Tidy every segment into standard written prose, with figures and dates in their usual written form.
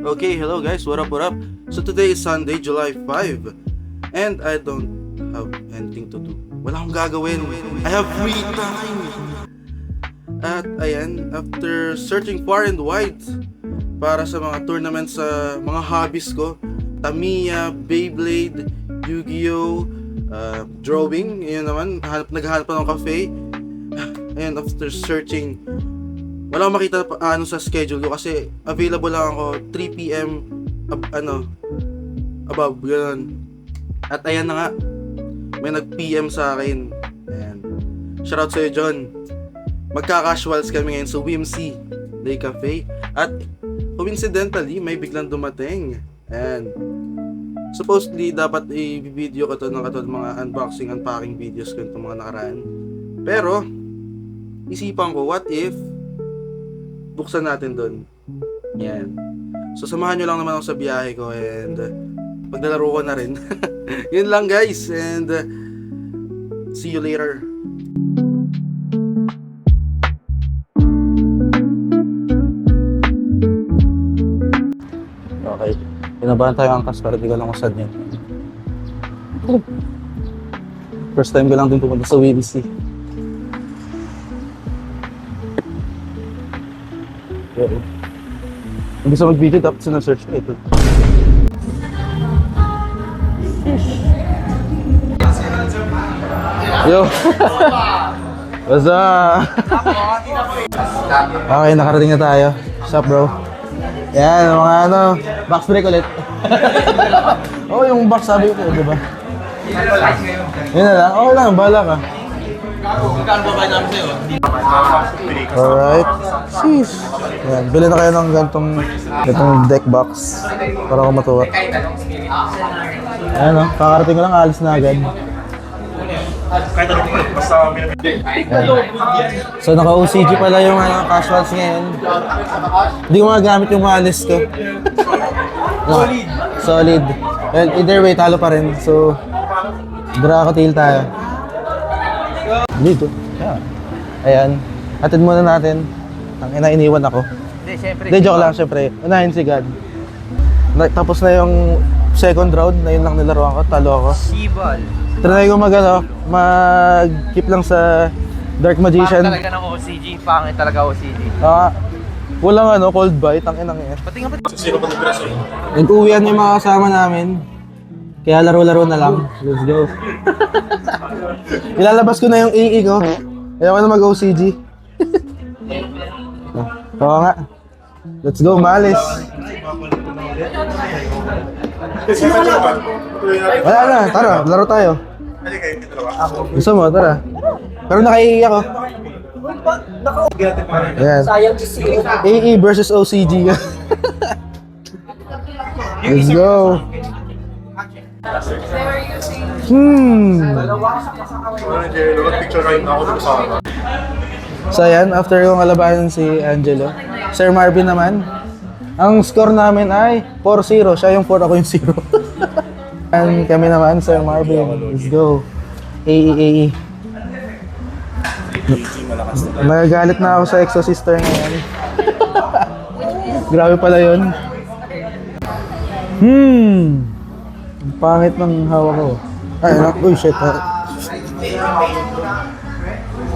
Okay, hello guys, what up, what up? So today is Sunday, July 5, and I don't have anything to do. Wala akong gagawin. I have free time. At ayan, after searching far and wide para sa mga tournaments sa mga hobbies ko, Tamiya, Beyblade, Yu-Gi-Oh, drawing, yun naman, naghahanap pa ng cafe. And after searching, wala akong makita sa schedule ko kasi available lang ako 3 PM above, ganun. At ayan na nga, may nag-PM sa akin. Ayan. Shoutout sa'yo, John. Magka-casuals kami ngayon sa Whimsy Day Cafe. At coincidentally, may biglang dumating. Ayan. Supposedly, dapat i-video ko to ng katulad mga unboxing, unpacking videos ko itong mga nakaraan. Pero, isipan ko, what if buksan natin doon. Yan. So, samahan nyo lang naman ako sa biyahe ko and paglalaro ko na rin. Yun lang guys and see you later. Okay. Pinabahan tayo angkas para di ko lang usad yan. First time ko lang din pumunta sa WBC. Hindi gusto mag-video dapat sinesearch ko ito. Yo! What's up? Okay, nakarating na tayo. What's up, bro? Yan, mga box break ulit. Oo, yung box sabi ko, di ba? Yun na lang, okay lang, bahala ka. Alright. Sheesh. Yan, bili na kayo ng gantong deck box para ako matuwa. Ayan o, kakarating ko lang, alis na agad. So naka-OCG pala yung casuals ngayon. Hindi ko magagamit yung maalis ko. Solid. Solid. Well, either way, talo pa rin. So, draw-tail tayo. Dito. Yeah. Ayan. Atid muna natin. Ang iniwan ako. Hindi, joke lang syempre. Unahin si God. Tapos na yung second round. Na yun lang nilaruan ko. Talo ako. Sibal. Trinay ko mag-keep lang sa Dark Magician. Pangit talaga ng OCG. Pangit talaga OCG. Walang cold bite. Ang inang yan. Pati nga pati. Nag-uwian yung mga kasama namin. Kaya laro-laro na lang. Let's go. Ilalabas ko na yung EE ko. Ayaw ko na mag-OCG. Oo nga. Let's go, Malis. Wala na, tara, laro tayo. Gusto mo, tara. Pero naka-EE ako. Ayan. EE versus OCG. Let's go. So ayan, after yung alabanan si Angelo, Sir Marvin naman, ang score namin ay 4-0. Siya yung 4, ako yung 0. And kami naman, Sir Marvin, let's go. AE. Nagagalit na ako sa Exo-Sister ngayon. Grabe pala yun. Ang pangit ng hawak ko. Ay, uy, shit.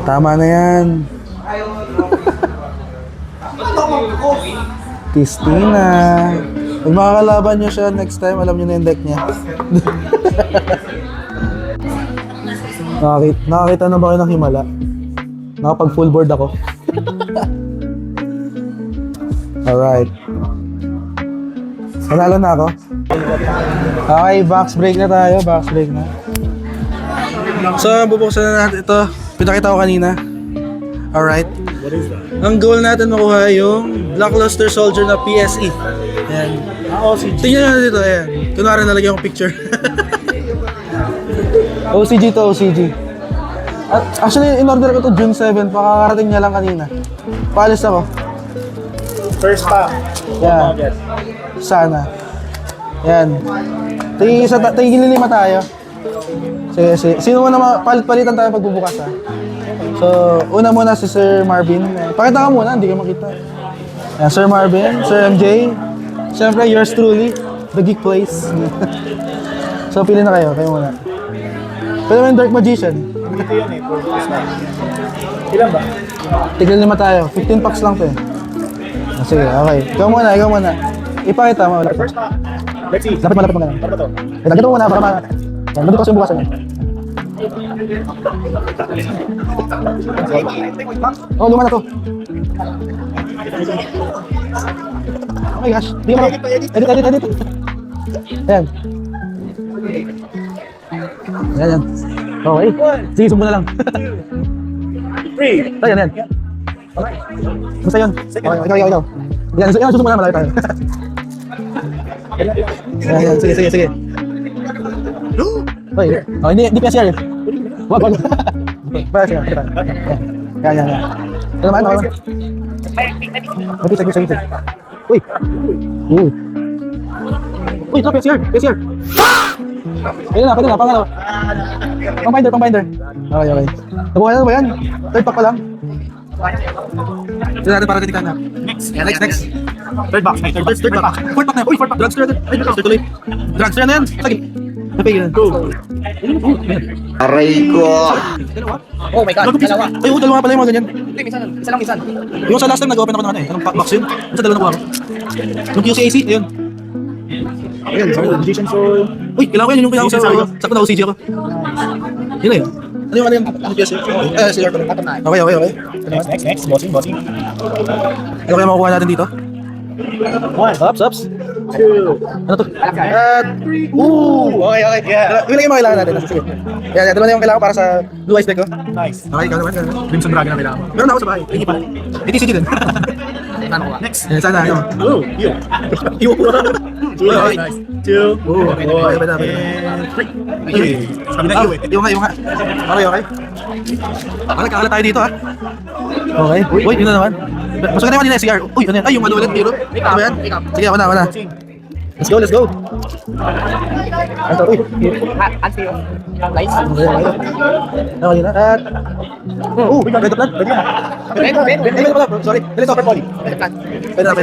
Tama na yan. Christina. Pag makakalaban nyo siya next time, alam nyo na yung deck niya. Nakakita na ba kayo ng himala? Nakapag full board ako. Alright. Panalo na ako. Okay, box break na tayo. Box break na. So, bubuksan na natin ito. Pinakita ko kanina. Alright. Ang goal natin makuha yung Blackluster Soldier na PSE. Ayan. Tingnan nyo dito. Ayan. Kunwari nalagyan ko picture. OCG to OCG. At actually, in-order ko to June 7. Pakakarating niya lang kanina. Paalis ako. First pa. Yeah. Sana. Yan. Tingin 5 tayo. Sige. Sino muna palit-palitan tayo pagbubukas ha? So, una muna si Sir Marvin. Pakita ka muna, hindi ka makita. Yan, Sir Marvin, Sir MJ, Siyempre, yours truly, the Geek Place. So, pili na kayo muna. Pwede mo yung Dark Magician. Dito yan eh, for first pack. Ilan ba? Tigil 5 tayo. 15 packs lang to eh. Sige, okay. Ikaw muna. Ipakita mo. First pack. Let's see. Lapit mo ganun. Ano ba to? Lagyan mo muna para ma... Nandito kasi yung bukasan niya. Oh, luma na to. Oh my gosh. Di ka ma... Edit. Ayan. Ayan. Okay. Sige, sumbo na lang. 3. Ayan. Basta yun. Okay, ikaw. Yan, susunod na, malaki tayo. Ayan, sige. Hoy, oh, hindi PSR. Wag. PSR. Yan. Ito naman, no? Sige. Uy, ito PSR. Pwede na, pangalawa. Pang-binder. Okay. Nabuhay na ba yan? Third pack pa lang. Ito natin para titikan na. Next. Third box. Third pack. Fourth pack na. Uy, drugstore natin. Ay, drugstore tuloy. Drugstore na yan. Sige. Napigil na. Go. Aray ko! Oh my God, dalawa. Ay, dalawa pala yung mga ganyan. Hindi, isa lang. Yung sa last time nag-open ako ng ano eh. Anong box yun? Yung sa dalawa nakuha ko. Yung QCAC, ayun. Ayan, sorry. Magician Soul. Uy, kailangan ko yun yung kailangan ko sa... Sakto na OCG ako. Yun na yun. Ano yung ano QC? CR to. Okay. Next. Bossing. Ano kaya makukuha natin dito? 1. Ups. 2. Ano to? Okay. Yeah. Yun lang yung mga kailangan natin. Sige. Yan, dalawa na yung kailangan para sa Blue Eyes deck ko. Nice. Okay, ikaw naman. Crimson Dragon na kailangan. Meron ako sa bahay. Hindi pa. TCG din. Next. Yan, sana ano. Oh, you. Iwo ko. Nice. 2. Okay. And 3. Okay. Sabi na you eh. Yung nga. Okay. Kakalat tayo dito ha. Okay. Uy, yun na naman. Mas maganda naman yung SCR. Uy, ano yan? Ay, yung ano ulit, hero. Ano ba yan? Sige, ako na. Let's go. Ito, uy. Unfair. Lights. Okay na. At... Red plant. Red pala. Sorry. Super poly. Pwede na.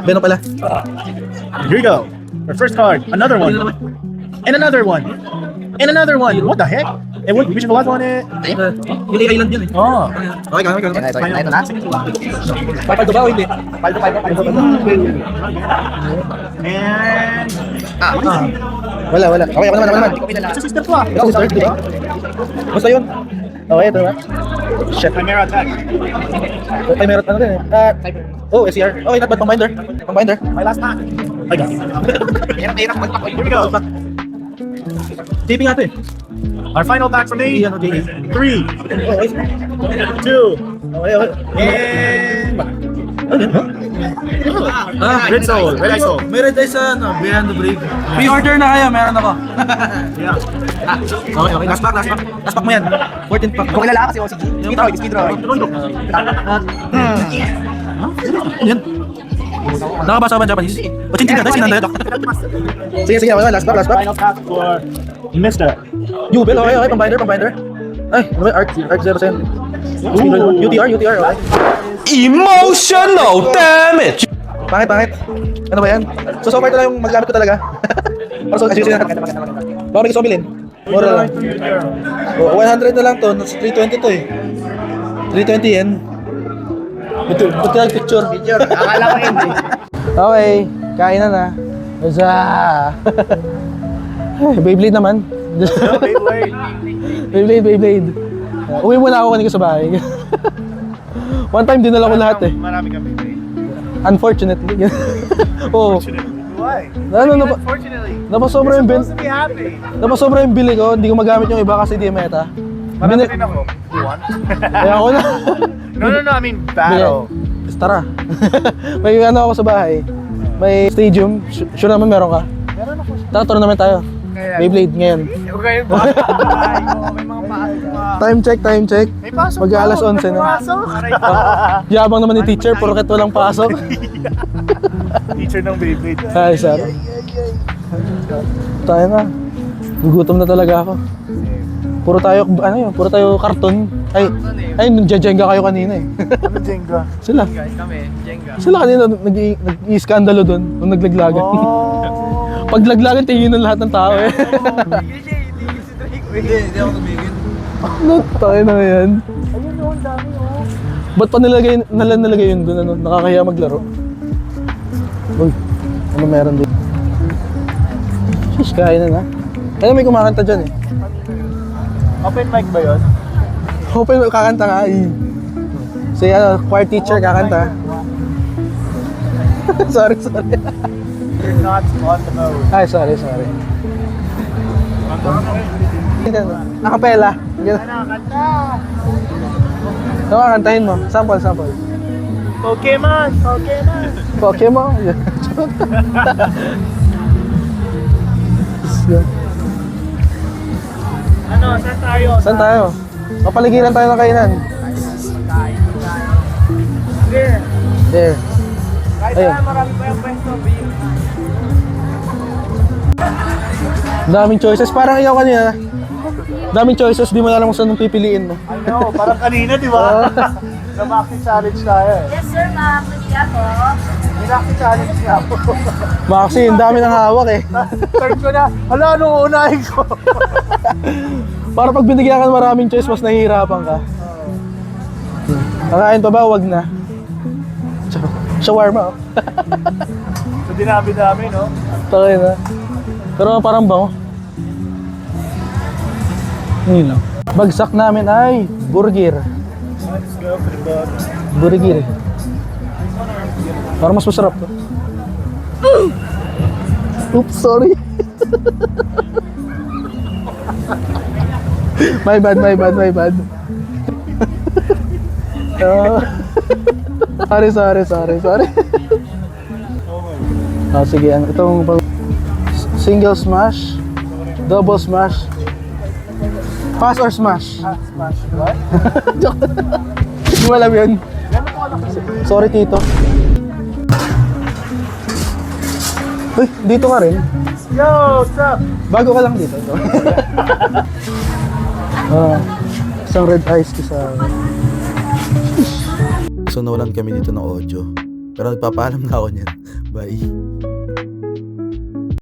Venom pala. Here you go. Our first card. Another one. And another one. What the heck? And what? Which is the last one? Yung island yun eh. Oh. Okay, ito na. Ito na. Papaldo ba o hindi? And Wala. Okay, ako naman. it's a system clock. Ikaw, sister, di ba? Basta yun. Okay, ito na. Shit. Chimera attack. Ay, meron ano din eh. SCR. Okay, not bad. Pang-binder. My last pack. I got it. Hirap magpakoy. Here we go. Taping natin. Our final pack from me. 3, Okay. 2, Okay. and Red Soul. Red Eye Soul. May red eye sa Beyond the Brave. Pre-order na kayo, meron ako. Yeah. Okay. Last pack mo yan. 14 pack. Kung kilala kasi OCG. Speed draw. Yan. Nakabasa ka ba ng Japanese? Ochintin ka, tayo sinanda ito. Sige, last pack. Final pack for Mr. Jubel, okay, pang-binder. Ay, ano ba, Arc 07. UTR, okay. Emotional damage! Pangit. Ano ba yan? So far ito lang yung magamit ko talaga. Para so, ayusin natin. Baka may gusto bilhin. Mura lang. 100 na lang to. 320 to eh. 320 yan. Buti lang picture. Akala ko yun eh. Okay, kain na. Uza! Beyblade naman. Beyblade. Uwi muna ako kanina sa bahay. One time dinala ko lahat eh. Marami kami. Unfortunately. Oo. Why? Unfortunately. Napasobra yung Supposed to be happy. Napasobra yung bili ko, hindi ko magamit yung iba kasi di meta. Marami rin ako. You want? Kaya ako na. No. I mean battle. Tara. May ano ako sa bahay. May stadium. Sure naman meron ka. Meron ako. Tara, tournament tayo. Beyblade ngayon. Okay, may mga paas. Time check. May pasok. Mag-aalas 11 na. Pasok. Yabang naman ni teacher, porket walang pasok. Teacher ng Beyblade. Ay, sir. Tayo na. Gugutom na talaga ako. Puro tayo karton. Ay, Ay, nagja-jenga kayo kanina eh. Ano Jenga? Sila. Guys, kami, Jenga. Sila kanina nag-i-skandalo doon nung naglaglagan. Oh. Pag laglagan, tingin ng lahat ng tao eh. Tigil siya, tigil si Drake. Hindi ako tumigil. Ano? Tayo na yan. Ayun yun, dami oh. Ba't pa nilagay yun doon? Ano? Nakakaya maglaro. Uy, ano meron doon? Shish, kaya na na. Kaya may kumakanta dyan eh. Open mic ba yun? Open, kakanta nga eh. Si choir teacher kakanta. sorry. You're not on the mode. Ay, sorry. Akapela. Nakakanta! Ano kakantahin mo? Sample. Pokemon! Pokemon. Ano, saan tayo? Saan tayo? Papaligiran tayo ng kainan. There. There. Kahit Ayun. saan, marami pa yung pwesto. View. Daming choices. Parang ikaw kanina. Daming choices. Di mo alam kung saan mong pipiliin mo. I know, parang kanina, di ba? Sa Maxi Challenge tayo eh. Yes, sir, ma'am. Hindi ako. May Maxi Challenge nga po. Maxi, ang dami ng hawak eh. Third ko na, hala, anong uunahin ko? Para pag binigyan ka ng maraming choice, mas nahihirapan ka. Kakain pa ba? Wag na. Shawarma oh. So, dinami-dami, no? Takay na. Pero parang bango. Yun lang. Bagsak namin ay burger. Let's go for the bug. Burger. Parang mas masarap to. Oops, sorry. My bad. Sorry. Sige, itong single smash, double smash, pass or smash? Smash, what? Joke. Hindi mo alam yun. Sorry, Tito. Uy, dito ka rin. Yo, what's up? Bago ka lang dito. Isang red ice sa... So nawalan kami dito ng audio. Pero nagpapaalam na ako niyan. Bye.